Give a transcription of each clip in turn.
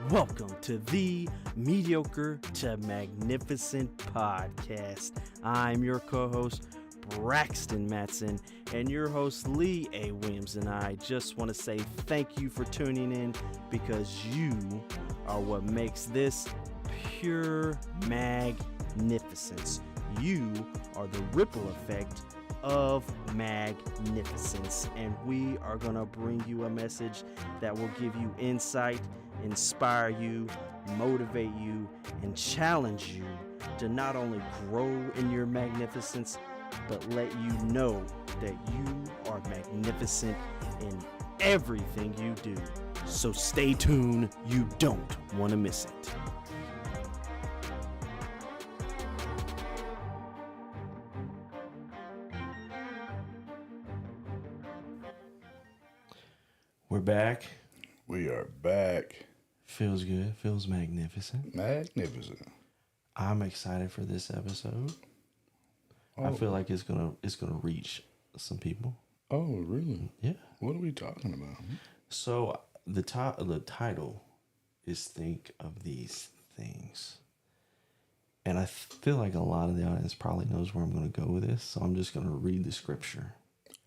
Welcome to the Mediocre to Magnificent podcast. I'm your co-host, Braxton Matson, and your host, Lee A. Williams, and I just want to say thank you for tuning in because you are what makes this pure magnificence. You are the ripple effect of magnificence, and we are going to bring you a message that will give you insight, inspire you, motivate you, and challenge you to not only grow in your magnificence, but let you know that you are magnificent in everything you do. So stay tuned, you don't want to miss it. We're back. We are back. Feels good. Feels magnificent. Magnificent. I'm excited for this episode. I feel like it's gonna reach some people. Oh, really? Yeah. What are we talking about? So the title is "Think of These Things," and I feel like a lot of the audience probably knows where I'm going to go with this. So I'm just going to read the scripture.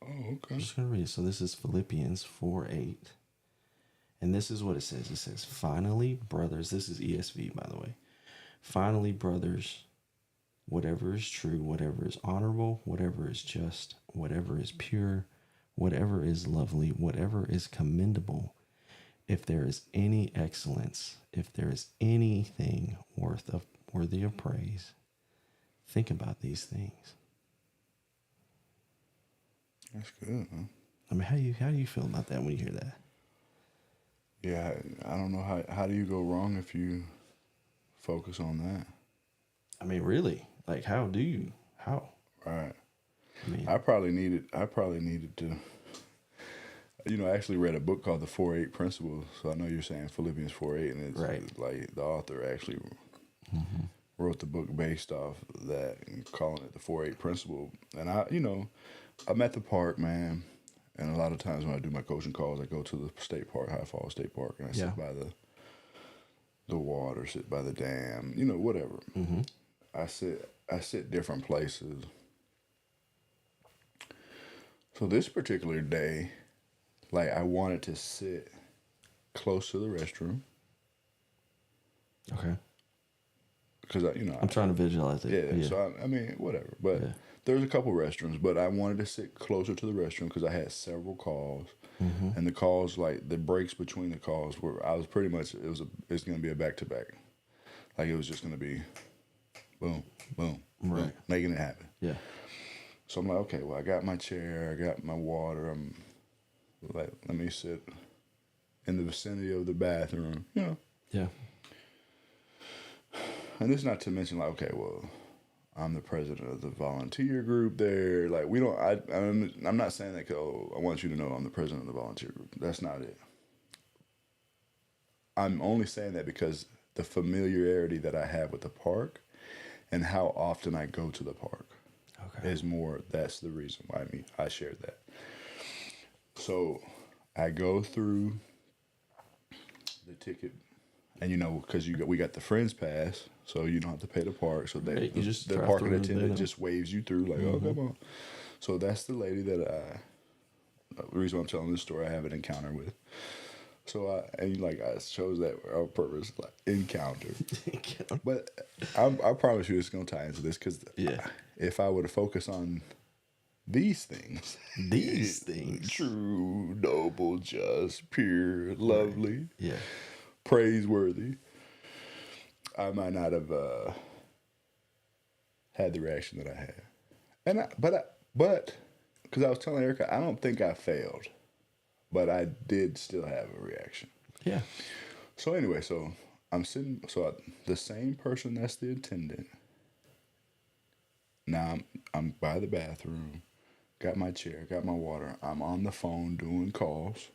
Oh, okay. I'm just going to read it. So this is Philippians 4:8. And this is what it says. It says, "Finally, brothers," this is ESV, by the way. "Finally, brothers, whatever is true, whatever is honorable, whatever is just, whatever is pure, whatever is lovely, whatever is commendable, if there is any excellence, if there is anything worthy of praise, think about these things." That's good, huh? I mean, how do you feel about that when you hear that? Yeah, I don't know how do you go wrong if you focus on that. I mean, really, like, how? Right. I mean, I probably needed to. I actually read a book called The 4-8 Principles. So I know you're saying Philippians 4:8, and it's like the author actually wrote the book based off that and calling it the 4-8 Principle. And I'm at the park, man. And a lot of times when I do my coaching calls, I go to the state park, High Falls State Park, and I sit by the water, sit by the dam, whatever. mm-hmm. I sit different places. So this particular day, like, I wanted to sit close to the restroom. Okay. Because I'm trying to visualize it. Yeah. So I mean, whatever. But there's a couple restrooms, but I wanted to sit closer to the restroom because I had several calls, and the calls, like the breaks between the calls, were I was pretty much it's going to be a back to back, like it was just going to be, boom, boom, right, boom, making it happen. Yeah. So I'm like, okay, well, I got my chair, I got my water. I'm like, let me sit in the vicinity of the bathroom, Yeah. And this is not to mention, like, okay, well, I'm the president of the volunteer group there. Like, we don't, I'm not saying that, I want you to know I'm the president of the volunteer group. That's not it. I'm only saying that because the familiarity that I have with the park and how often I go to the park is more, that's the reason why I shared that. So I go through the ticket. And because we got the Friends Pass, so you don't have to pay the park. So the parking attendant just waves you through, like, oh, come on. So that's the lady that the reason why I'm telling this story, I have an encounter with. So I chose that on purpose, like, encounter. But I promise you it's going to tie into this, because if I were to focus on these things, true, noble, just, pure, lovely, praiseworthy, I might not have had the reaction that I had. But because I was telling Erica, I don't think I failed, but I did still have a reaction. Yeah. So anyway, so I'm sitting, the same person that's the attendant. Now I'm by the bathroom, got my chair, got my water. I'm on the phone doing calls.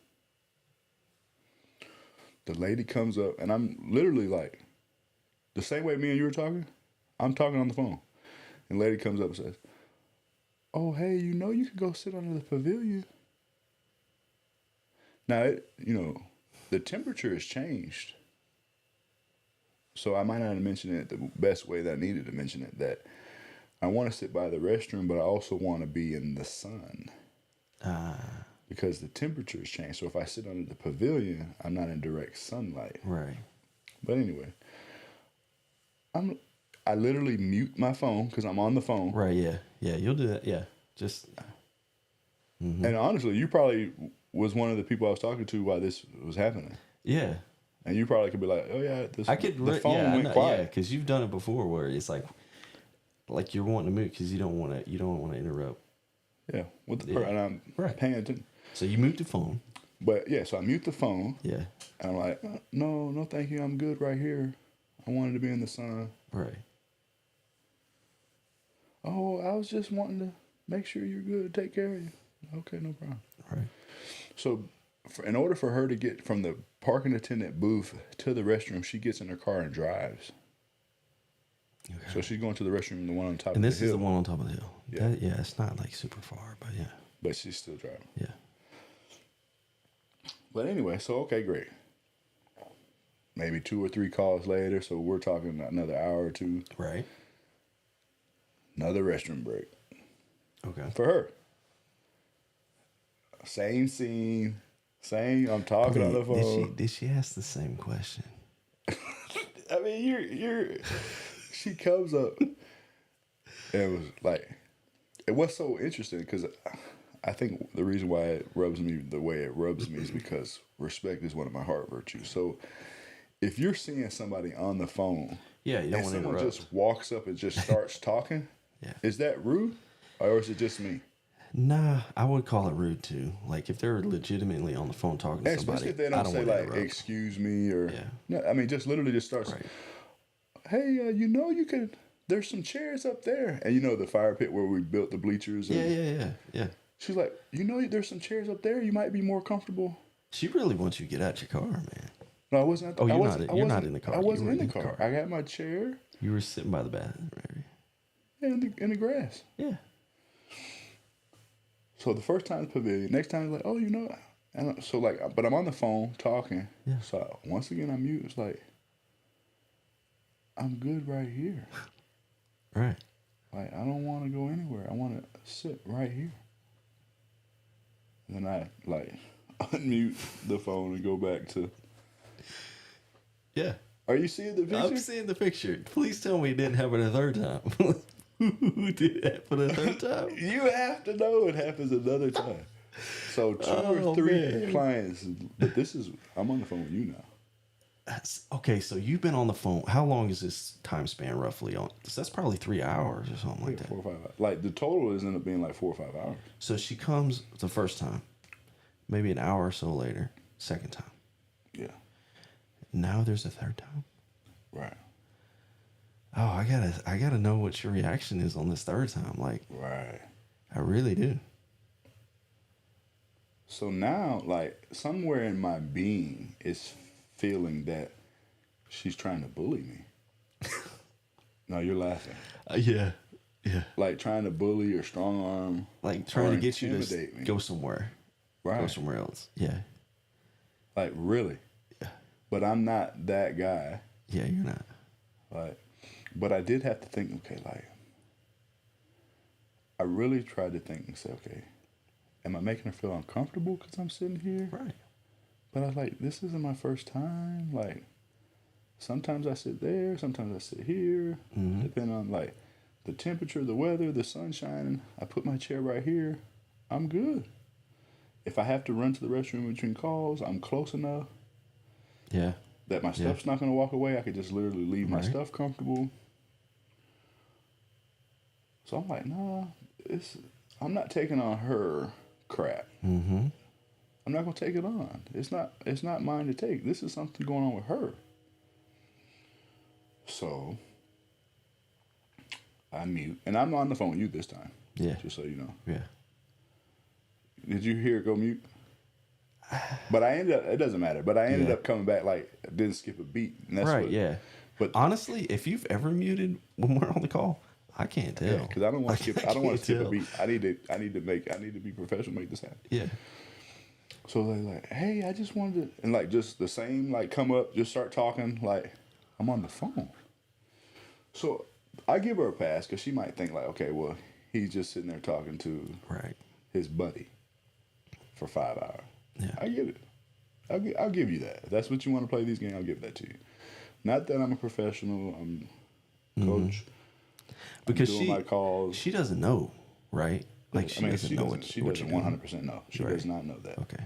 The lady comes up, and I'm literally like, the same way me and you were talking, I'm talking on the phone. And the lady comes up and says, "Oh, hey, you can go sit under the pavilion." Now, the temperature has changed So I might not have mentioned it the best way that I needed to mention it, that I want to sit by the restroom, but I also want to be in the sun. Because the temperatures change. So if I sit under the pavilion, I'm not in direct sunlight. Right. But anyway, I literally mute my phone because I'm on the phone. Right, yeah. Yeah, you'll do that. Yeah. Just And honestly, you probably was one of the people I was talking to while this was happening. yeah. And you probably could be like, "Oh yeah, the phone yeah, went quiet." Yeah, because you've done it before, where it's like you're wanting to mute because you don't want to interrupt. Yeah, with the and I'm paying attention. So you mute the phone. But yeah, so I mute the phone. Yeah. And I'm like, no, thank you, I'm good right here. I wanted to be in the sun. Right. Oh, I was just wanting to make sure you're good, take care of you. Okay, no problem. Right. So, in order for her to get from the parking attendant booth to the restroom, she gets in her car and drives. Okay. So she's going to the restroom, the one on top of the hill. And this is the one on top of the hill. Yeah. It's not like super far, but yeah. But she's still driving. Yeah. But anyway, so okay, great. Maybe 2 or 3 calls later, so we're talking another hour or two. Right. Another restroom break. Okay. For her. Same scene. Same. I'm talking on the phone. Did she ask the same question? I mean, you're. She comes up, and it was like, it was so interesting because I think the reason why it rubs me the way it rubs me is because respect is one of my heart virtues. So, if you're seeing somebody on the phone, yeah, you don't and want to someone interrupt. just walks up and just starts talking, yeah, is that rude, or is it just me? Nah, I would call it rude too. Like if they're legitimately on the phone talking to somebody, especially if they don't say like interrupt. "excuse me" or yeah. No, I mean just literally just starts. Right. Hey, you can. There's some chairs up there, and the fire pit where we built the bleachers. And Yeah. She's like, there's some chairs up there. You might be more comfortable. She really wants you to get out your car, man. No, I wasn't. Oh, you're not in the car. I wasn't in the car. I got my chair. You were sitting by the bathroom area. Yeah, in the grass. Yeah. So the first time the pavilion, next time it's like, and so like, but I'm on the phone talking. Yeah. So once again, I mute. It's like, I'm good right here. Right. Like, I don't want to go anywhere. I want to sit right here. And then I, like, unmute the phone and go back to... Yeah. Are you seeing the picture? I'm seeing the picture. Please tell me it didn't happen a third time. Who did it happen a third time? You have to know it happens another time. So 2 or 3 clients, but I'm on the phone with you now. Okay, so you've been on the phone. How long is this time span roughly on? That's probably 3 hours or something like that. 4 or 5 hours. Like the total is end up being like 4 or 5 hours. So she comes the first time, maybe an hour or so later, second time. Yeah. Now there's a third time. Right. Oh, I gotta know what your reaction is on this third time. Like, right. I really do. So now, like, somewhere in my being is feeling that she's trying to bully me. No, you're laughing. Yeah. Like trying to bully or strong arm. Like trying to get you to me. go somewhere. Right. Go somewhere else. Yeah. Like, really? Yeah. But I'm not that guy. Yeah, you're not. Like, but I did have to think, okay, like, I really tried to think and say, okay, am I making her feel uncomfortable because I'm sitting here? Right. But I was like, this isn't my first time. Like, sometimes I sit there, sometimes I sit here, depending on, like, the temperature, the weather, the sun shining. I put my chair right here. I'm good. If I have to run to the restroom between calls, I'm close enough. Yeah. That my stuff's not going to walk away. I could just literally leave my stuff comfortable. So I'm like, nah, I'm not taking on her crap. Mm-hmm. I'm not going to take it on. It's not mine to take. This is something going on with her. So I mute. And I'm on the phone with you this time. Yeah. Just so you know. Yeah. Did you hear it go mute? But I ended up, it doesn't matter, but I ended up coming back, like, I didn't skip a beat. And that's yeah. But honestly, if you've ever muted when we're on the call, I can't tell. Yeah, because I don't want to skip. I don't want to skip a beat. I need to be professional, make this happen. Yeah. So they're like, hey, I just wanted to, and like just the same, like come up, just start talking, like, I'm on the phone. So I give her a pass because she might think like, okay, well, he's just sitting there talking to his buddy for 5 hours. Yeah. I get it. I'll give you that. If that's what you want to play these games, I'll give that to you. Not that I'm a professional. I'm coach. Because I'm doing my calls. she doesn't know, right? Like she doesn't know what she you're doesn't doing. 100% know. She does not know that. Okay.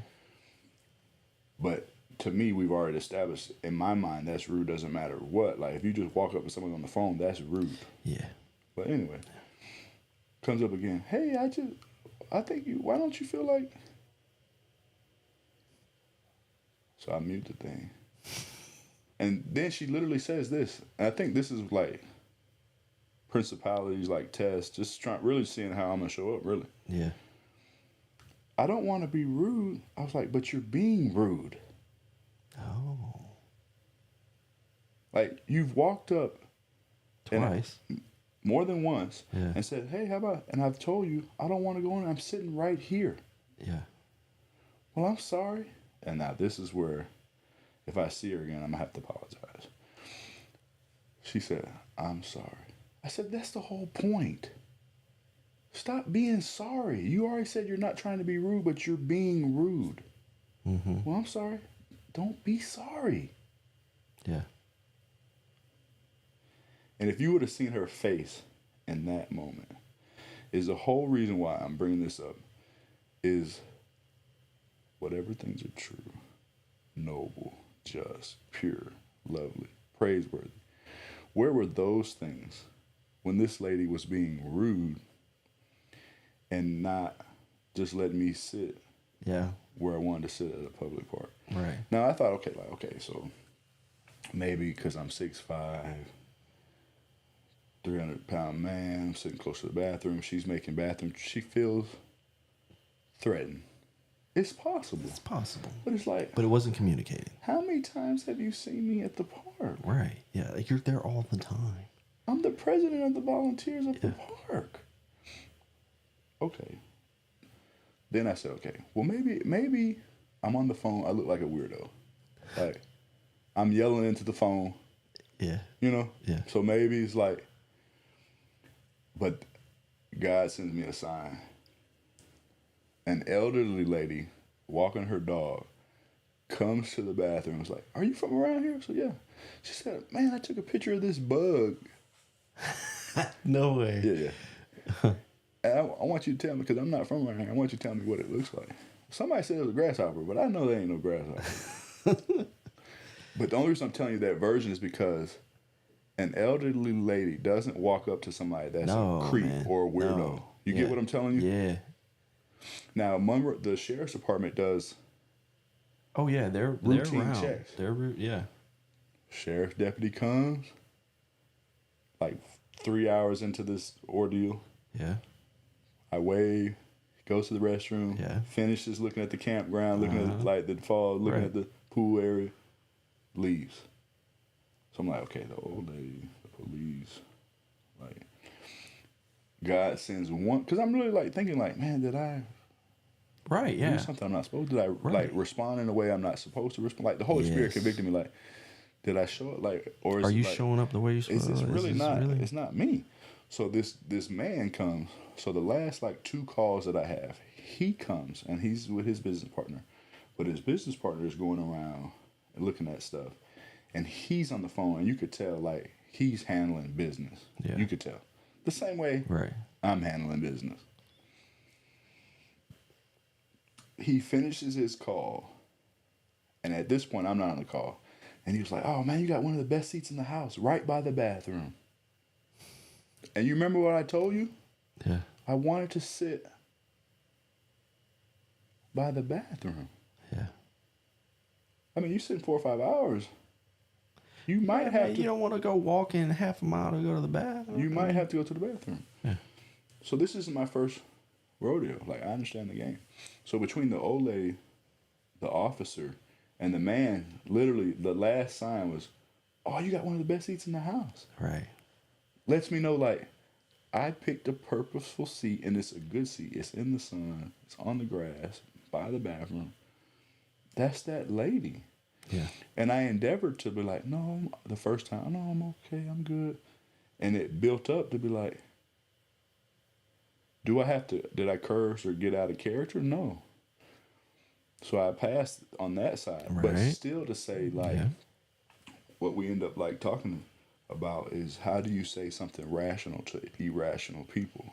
But to me, we've already established, in my mind, that's rude. Doesn't matter what. Like, if you just walk up to someone on the phone, that's rude. Yeah. But anyway, comes up again. Hey, I think why don't you feel like... So I mute the thing. And then she literally says this. And I think this is like principalities, like tests, just really seeing how I'm going to show up, really. Yeah. I don't want to be rude. I was like, but you're being rude. Oh. Like, you've walked up twice, more than once, yeah, and said, hey, how about, and I've told you, I don't want to go in. I'm sitting right here. Yeah. Well, I'm sorry. And now this is where, if I see her again, I'm going to have to apologize. She said, I'm sorry. I said, that's the whole point. Stop being sorry. You already said you're not trying to be rude, but you're being rude. Mm-hmm. Well, I'm sorry. Don't be sorry. Yeah. And if you would have seen her face in that moment, is the whole reason why I'm bringing this up is whatever things are true, noble, just, pure, lovely, praiseworthy. Where were those things when this lady was being rude and not just letting me sit where I wanted to sit at a public park? Right. Now, I thought, okay, so maybe because I'm 6'5", 300-pound man, I'm sitting close to the bathroom, she's making bathroom, she feels threatened. It's possible. It's possible. But it's like... But it wasn't communicated. How many times have you seen me at the park? Right. Yeah, like you're there all the time. I'm the president of the volunteers of the park. Okay. Then I said, okay, well, maybe I'm on the phone. I look like a weirdo. Like, I'm yelling into the phone. Yeah. You know? Yeah. So maybe it's like... But God sends me a sign. An elderly lady walking her dog comes to the bathroom and is like, are you from around here? So, yeah. She said, man, I took a picture of this bug. No way. Yeah. And I want you to tell me, because I'm not from around here, I want you to tell me what it looks like. Somebody said it was a grasshopper, but I know there ain't no grasshopper. But the only reason I'm telling you that version is because an elderly lady doesn't walk up to somebody that's a creep or a weirdo. No. You get what I'm telling you? Yeah. Now, the sheriff's department does. Oh yeah, they're routine around. checks. Yeah. Sheriff deputy comes, like 3 hours into this ordeal. Yeah. I wave, goes to the restroom. Yeah. Finishes looking at the campground, looking at like the fall, looking at the pool area. Leaves. So I'm like, okay, the old lady, the police, like. God sends one, because I'm really like thinking like, man, did I do something I'm not supposed to? Did I like respond in a way I'm not supposed to respond? Like the Holy Spirit convicted me like, did I show it like, or is are you like, showing up the way you're supposed to? It's really not, it's not me. So this man comes, so the last like 2 calls that I have, he comes and he's with his business partner, but his business partner is going around and looking at stuff and he's on the phone and you could tell like he's handling business. Yeah. You could tell. The same way I'm handling business. He finishes his call. And at this point, I'm not on the call. And he was like, oh, man, you got one of the best seats in the house right by the bathroom. And you remember what I told you? Yeah. I wanted to sit by the bathroom. Yeah. I mean, you sit 4 or 5 hours. You might have to. You don't want to go walking half a mile to go to the bathroom. You might have to go to the bathroom. Yeah. So this isn't my first rodeo. Like, I understand the game. So between the old lady, the officer, and the man, literally the last sign was, oh, you got one of the best seats in the house. Right. Lets me know, like, I picked a purposeful seat, and it's a good seat. It's in the sun. It's on the grass, by the bathroom. That's that lady. Yeah. And I endeavored to be like, no, the first time, no, I'm okay, I'm good. And it built up to be like, did I curse or get out of character? No. So I passed on that side. But Right. still to say, like, Yeah. what we end up like talking about is how do you say something rational to irrational people?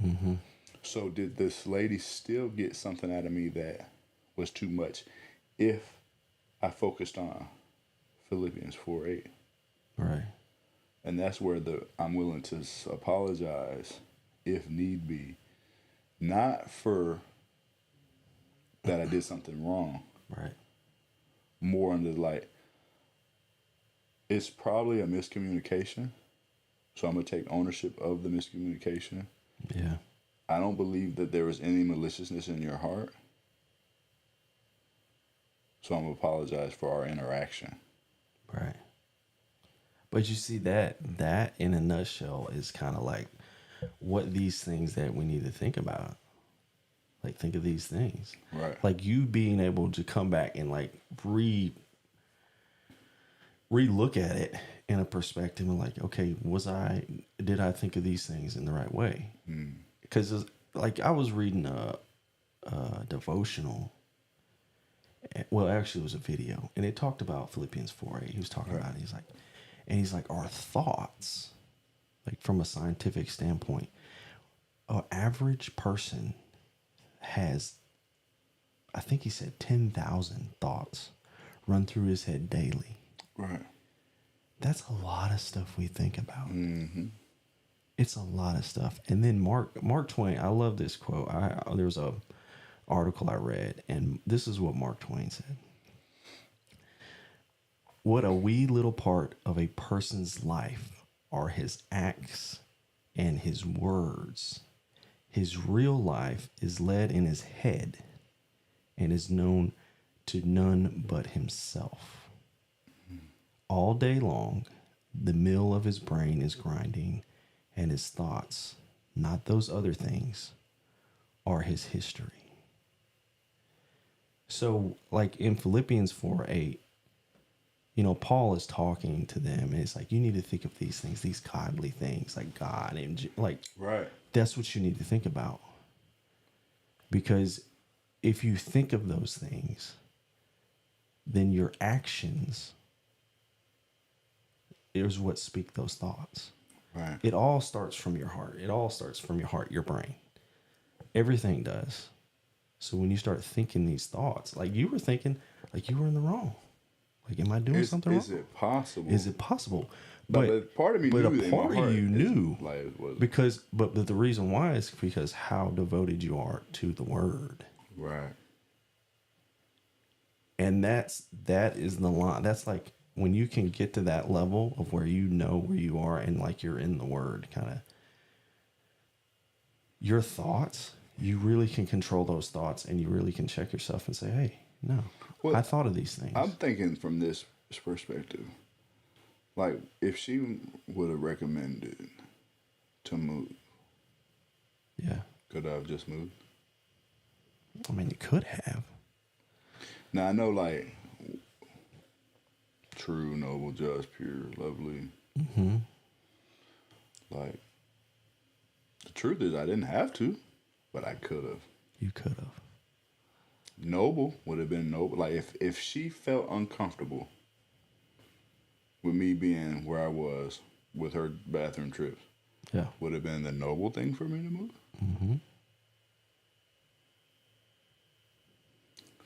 Mm-hmm. So did this lady still get something out of me that was too much if I focused on Philippians 4:8? Right. And that's where I'm willing to apologize if need be, not for that I did something wrong, Right. more under like it's probably a miscommunication. So I'm gonna take ownership of the miscommunication. Yeah. I don't believe that there was any maliciousness in your heart. So I'm gonna apologize for our interaction. Right. But you see that in a nutshell is kind of like what these things that we need to think about. Like think of these things. Right. Like you being able to come back and like re-look at it in a perspective of like, okay, did I think of these things in the right way? Because like I was reading a devotional. Well, actually, it was a video, and it talked about Philippians 4:8. He was talking about it. He's like, our thoughts, like from a scientific standpoint, an average person has, I think he said 10,000 thoughts run through his head daily. Right. That's a lot of stuff we think about. Mm-hmm. It's a lot of stuff. And then Mark Twain, I love this quote. There was a article I read, and this is what Mark Twain said. What a wee little part of a person's life are his acts and his words. His real life is led in his head and is known to none but himself. All day long, the mill of his brain is grinding, and his thoughts, not those other things, are his history. So, like in Philippians 4:8, Paul is talking to them, and it's like, you need to think of these things, these godly things, like God, and like, Right. that's what you need to think about. Because if you think of those things, then your actions is what speak those thoughts. Right. It all starts from your heart. It all starts from your heart, your brain. Everything does. So when you start thinking these thoughts, like you were thinking, like you were in the wrong. Like, am I doing something wrong? Is it possible? Is it possible? But part of me but knew a part of you knew like it was. because but the reason why is because how devoted you are to the word. Right. And that is the line. That's like when you can get to that level of where you know where you are and like you're in the word, kind of your thoughts, you really can control those thoughts, and you really can check yourself and say, hey, no, Well, I thought of these things. I'm thinking from this perspective. Like, if she would have recommended to move, Yeah. could I have just moved? I mean, you could have. Now, I know, like, true, noble, just, pure, lovely. Mm-hmm. Like, the truth is I didn't have to, but I could have. You could have. Noble would have been noble. Like, if she felt uncomfortable with me being where I was with her bathroom trips, Yeah. would have been the noble thing for me to move. Mm-hmm.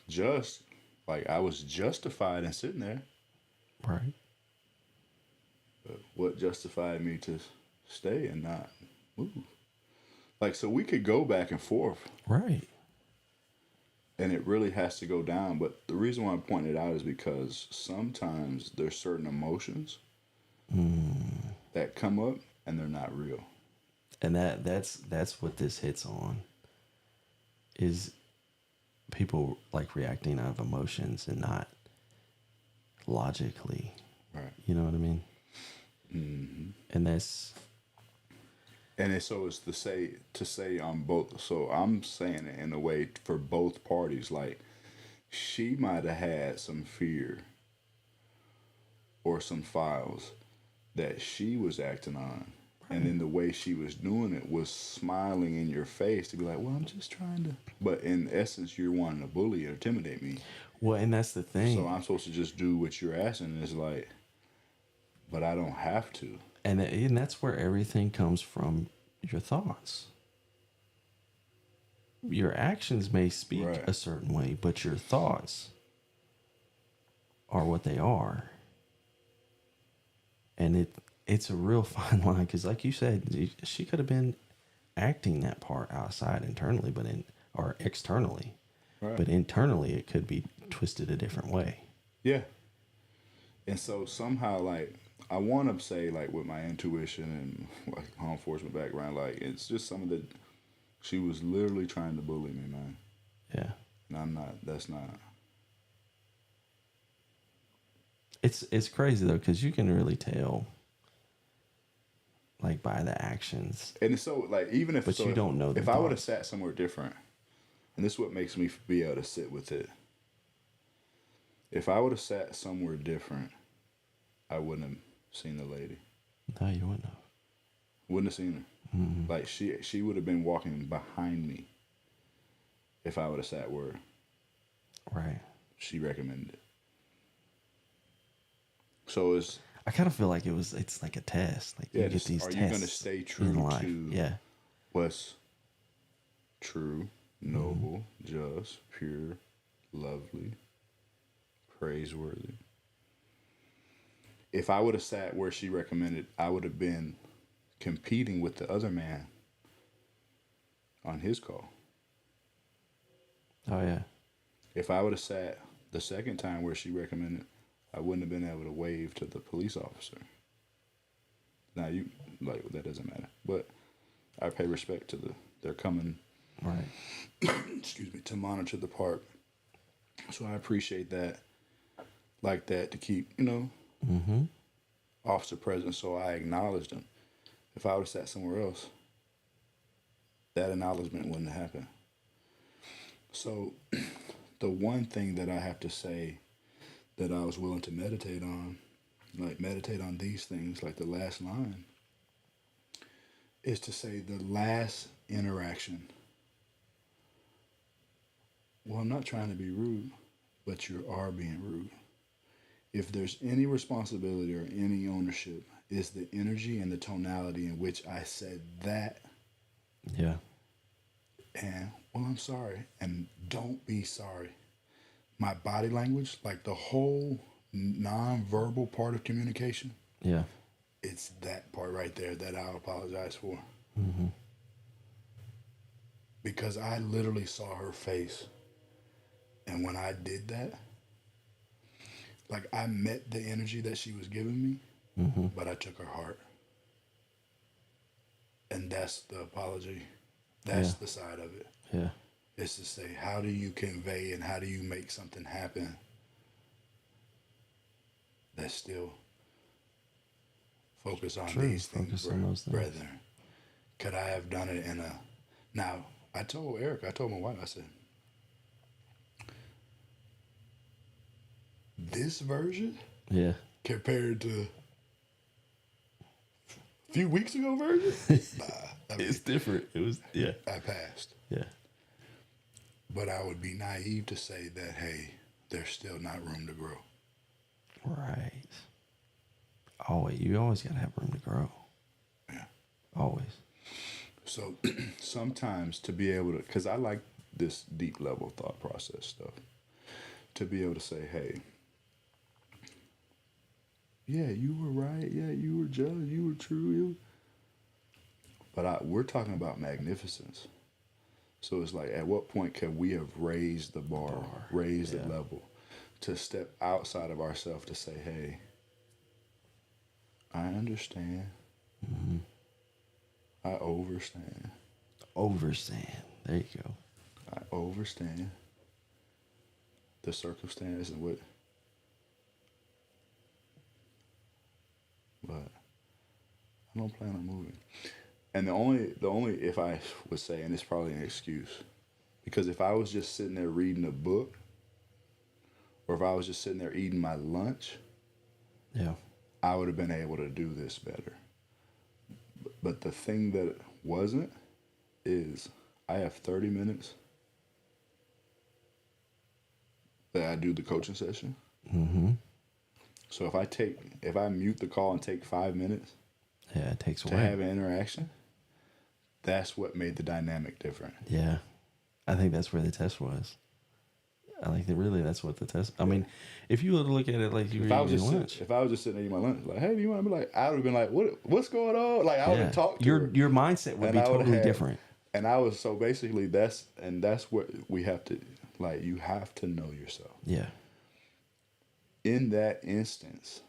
Just, like, I was justified in sitting there. Right. But what justified me to stay and not move? Like, so we could go back and forth. Right. And it really has to go down. But the reason why I point it out is because sometimes there's certain emotions that come up and they're not real. And that's what this hits on is people like reacting out of emotions and not logically. Right. You know what I mean? Mm-hmm. And that's... And it's to say on both. So I'm saying it in a way for both parties. Like, she might have had some fear or some files that she was acting on. And then the way she was doing it was smiling in your face to be like, well, I'm just trying to. But in essence, you're wanting to bully or intimidate me. Well, and that's the thing. So I'm supposed to just do what you're asking. And it's like, but I don't have to. And that's where everything comes from, your thoughts. Your actions may speak Right. a certain way, but your thoughts are what they are. And it's a real fine line, because like you said, she could have been acting that part outside internally, or externally. Right. But internally, it could be twisted a different way. Yeah. And so somehow, like, I want to say, like, with my intuition and like law enforcement background, like, it's just some of the. She was literally trying to bully me, man. Yeah. And I'm not. That's not. It's crazy though, because you can really tell, like, by the actions. And it's so, like, even if. But so you if, don't know. If I would have sat somewhere different, and this is what makes me be able to sit with it. If I would have sat somewhere different, I wouldn't have seen the lady. No, you wouldn't have. Wouldn't have seen her. Mm-hmm. Like, she would have been walking behind me if I would have sat where Right. she recommended it. So it's. I kind of feel like it's like a test. Like, Yeah, you get these are tests. you going to stay true in life. to Yeah. what's true, noble, just, pure, lovely, praiseworthy? If I would have sat where she recommended, I would have been competing with the other man on his call. Oh yeah. If I would have sat the second time where she recommended, I wouldn't have been able to wave to the police officer. Now you like that doesn't matter, but I pay respect to they're coming. Right. Excuse me, to monitor the park. So I appreciate that, like that, to keep Mm-hmm. officer present. So I acknowledged them. If I would have sat somewhere else, that acknowledgement wouldn't have happened. So the one thing that I have to say that I was willing to meditate on, like meditate on these things, like the last line, is to say the last interaction. Well, I'm not trying to be rude, but you are being rude. If there's any responsibility or any ownership, is the energy and the tonality in which I said that. Yeah. And, well, I'm sorry. And don't be sorry. My body language, like the whole non-verbal part of communication, Yeah. it's that part right there that I'll apologize for. Mm-hmm. Because I literally saw her face. And when I did that, like, I met the energy that she was giving me, Mm-hmm. but I took her heart. And that's the apology. That's Yeah. the side of it. Yeah. It's to say, how do you convey and how do you make something happen that's still focus on True. these things, Focus on those things. brethren. Could I have done it in a... Now, I told my wife, I said, this version Yeah. compared to a few weeks ago version, It's different. It was, yeah. I passed. Yeah. But I would be naive to say that, hey, there's still not room to grow. Right. You always got to have room to grow. Yeah. Always. So sometimes to be able to, because I like this deep level thought process stuff, to be able to say, hey, yeah, you were right. Yeah, you were just, you were true. But we're talking about magnificence. So it's like, at what point can we have raised the bar, raised the level, to step outside of ourselves to say, hey, I understand. Mm-hmm. I overstand. Overstand. There you go. I overstand the circumstance and what, but I don't plan on moving. And the only if I would say, and it's probably an excuse, because if I was just sitting there reading a book, or if I was just sitting there eating my lunch, Yeah. I would have been able to do this better. But the thing that wasn't is I have 30 minutes that I do the coaching session. Mm-hmm. So if I mute the call and take 5 minutes Yeah, it takes to away. have an interaction, that's what made the dynamic different. Yeah. I think that's where the test was. I think that really that's what the test. I mean, if you were to look at it like you were eating lunch. If I was just sitting there eating my lunch, like, hey, do you want to be like, I would have been like, what's going on? Like, I would have talked to her. Your mindset would be totally different. And I was, so basically that's what we have to, like, you have to know yourself. Yeah. In that instance,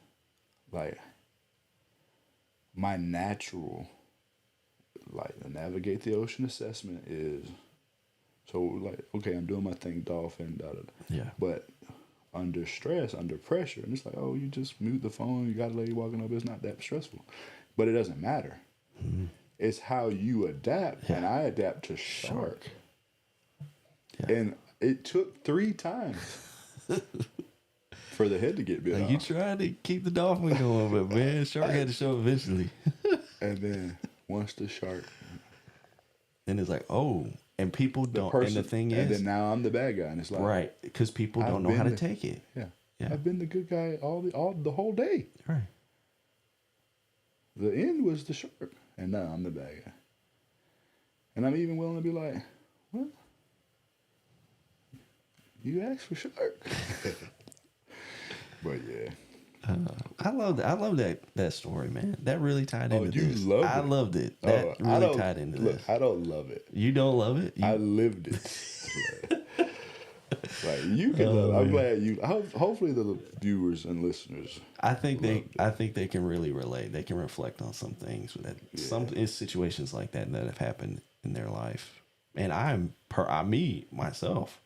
like, my natural, like, the navigate the ocean assessment is, so like, okay, I'm doing my thing, dolphin, da da da. Yeah. But under stress, under pressure, and it's like, oh, you just mute the phone, you got a lady walking up, it's not that stressful. But it doesn't matter. Mm-hmm. It's how you adapt, and I adapt to shark. Yeah. And it took 3 times for the head to get bit off. You tried to keep the dolphin going, but man, shark had to show up eventually. And then once the shark, then it's like, oh, and people don't. And the thing is, and then now I'm the bad guy, and it's like, right, because people don't know how to take it. Yeah. I've been the good guy the whole day. Right. The end was the shark, and now I'm the bad guy. And I'm even willing to be like, well, you asked for shark. But yeah. I love that story, man. That really tied into this. Loved it. I loved it. That really tied into this. I don't love it. You don't love it? I lived it. Like, you can love it. I'm glad you. Hopefully, the viewers and listeners. I think they can really relate. They can reflect on some things some situations like that have happened in their life, and myself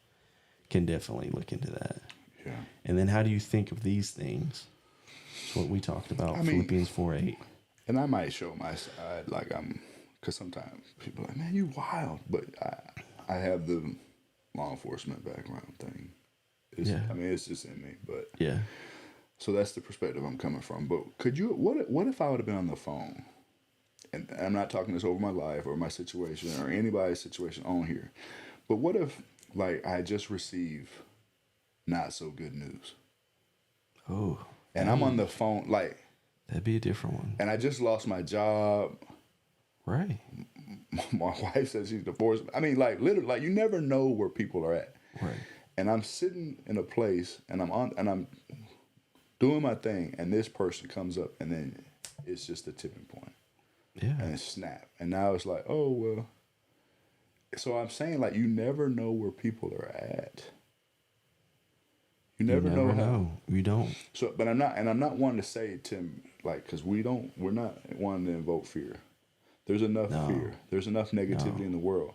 can definitely look into that. Yeah. And then, how do you think of these things? It's what we talked about. Philippians 4:8. And I might show my side, like because sometimes people are like, man, you wild, but I have the law enforcement background thing. I mean, it's just in me, but yeah. So that's the perspective I'm coming from. But could you? What if I would have been on the phone, and I'm not talking this over my life or my situation or anybody's situation on here, but what if, like, I just received not so good news? Oh. And I'm on the phone, like, that'd be a different one. And I just lost my job. Right. My wife says she's divorced. I mean, like, literally, like, you never know where people are at. Right. And I'm sitting in a place, and I'm doing my thing, and this person comes up, and then it's just the tipping point. Yeah. And it's snap. And now it's like, oh, well. So I'm saying, like, you never know where people are at. You never know how. You don't. So, but I'm not wanting to say, Tim, like, because we're not wanting to invoke fear. There's enough fear. There's enough negativity in the world.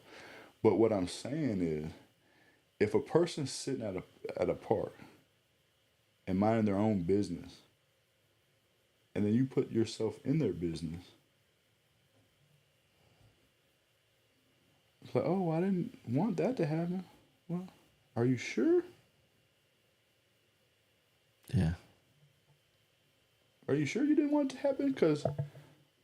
But what I'm saying is, if a person's sitting at a park and minding their own business, and then you put yourself in their business, it's like, oh, I didn't want that to happen. Well, are you sure? Yeah. Are you sure you didn't want it to happen? Because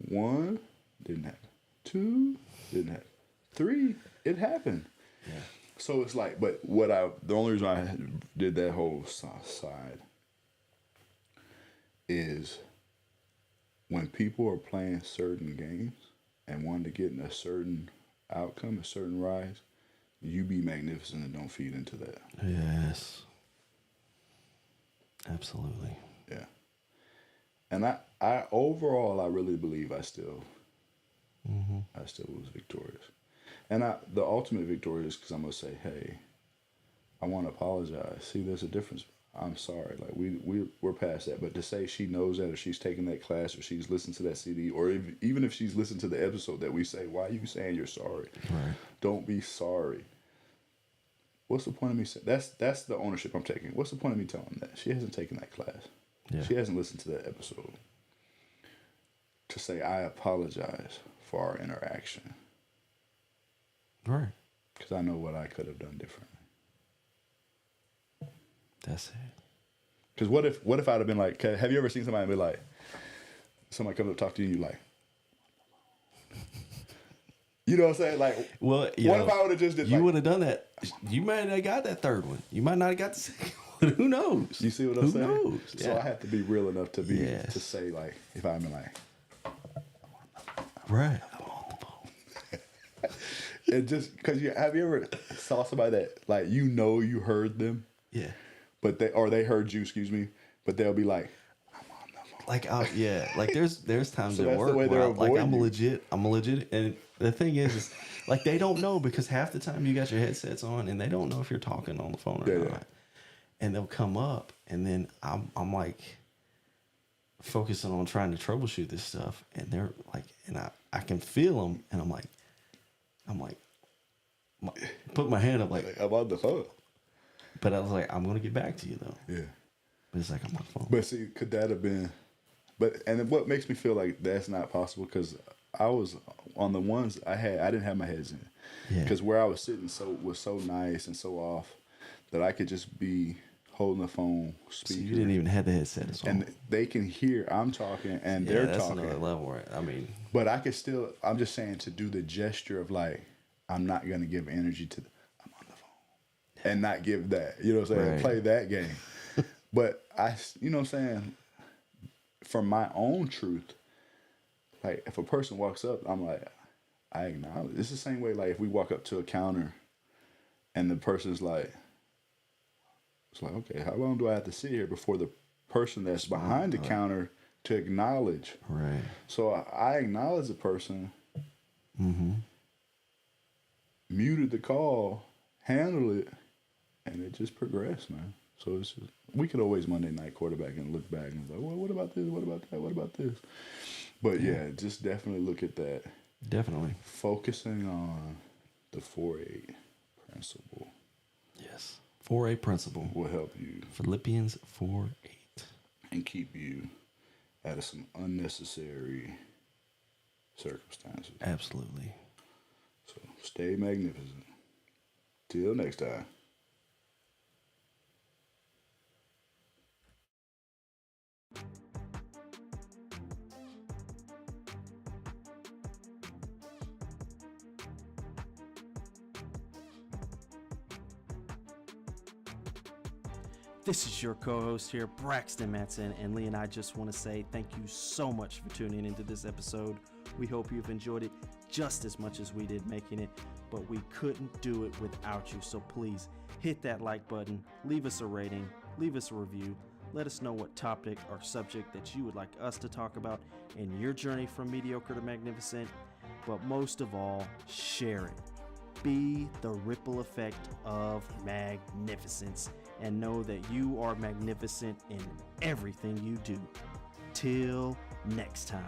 1, didn't happen. 2, didn't happen. 3, it happened. Yeah. So it's like, but the only reason I did that whole side is when people are playing certain games and wanting to get in a certain outcome, a certain rise, you be magnificent and don't feed into that. Yes. Absolutely. Yeah. And I overall, I really believe I still was victorious. And the ultimate victory is because I'm going to say, hey, I want to apologize. See, there's a difference. I'm sorry. Like, we're past that. But to say she knows that, or she's taken that class, or she's listened to that CD, or even if she's listened to the episode that we say, why are you saying you're sorry? Right. Don't be sorry. What's the point of me saying? That's the ownership I'm taking. What's the point of me telling that? She hasn't taken that class. Yeah. She hasn't listened to that episode. To say, I apologize for our interaction. Right. Because I know what I could have done differently. That's it. Because what if I'd have been like, have you ever seen somebody be like, somebody comes up to talk to you and you like, you know what I'm saying? Like, well, what if I would have just did you like, would have done that. You might not have got that third one. You might not have got the second one. Who knows? You see what I'm saying? Who knows? So Yeah. I have to be real enough to to say like, if I'm like, right. it just because have you ever saw somebody that like you heard them, Yeah. but they heard you, excuse me, but they'll be like, I'm on the phone. Like yeah, like there's times So at that's the work way where they're like I'm avoiding a legit, and the thing is like they don't know because half the time you got your headsets on and they don't know if you're talking on the phone or not, and they'll come up and then I'm like focusing on trying to troubleshoot this stuff, and they're like, and I can feel them, and I'm like, put my hand up like I'm on the phone. But I was like, I'm gonna get back to you though. Yeah. But it's like I'm on the phone. But see, could that have been? And what makes me feel like that's not possible because I was on the ones I didn't have my heads in. Yeah. Because where I was sitting was so nice and so off that I could just be holding the phone, speaking. So you didn't even have the headset on. And they can hear I'm talking and they're that's talking. Another level, right? I mean, but I could still. I'm just saying to do the gesture of like I'm not gonna give energy to. I'm on the phone, and not give that. You know what I'm saying? Right. Play that game. But you know what I'm saying? For my own truth, like if a person walks up, I'm like, I acknowledge. It's the same way. Like if we walk up to a counter, and the person's like, it's like, okay, how long do I have to sit here before the person that's behind the counter to acknowledge? right. So I acknowledge the person, muted the call, handled it, and it just progressed, man. So it's just, we could always Monday night quarterback and look back and be like, well, what about this? What about that? What about this? But yeah, just definitely look at that. Definitely. Focusing on the 4-8 principle. Yes. 4-8 principle will help you. Philippians 4:8. And keep you out of some unnecessary circumstances. Absolutely. So stay magnificent. Till next time. This is your co-host here, Braxton Matson, and Lee and I just want to say thank you so much for tuning into this episode. We hope you've enjoyed it just as much as we did making it, but we couldn't do it without you. So please hit that like button, leave us a rating, leave us a review. Let us know what topic or subject that you would like us to talk about in your journey from mediocre to magnificent. But most of all, share it. Be the ripple effect of magnificence and know that you are magnificent in everything you do. Till next time.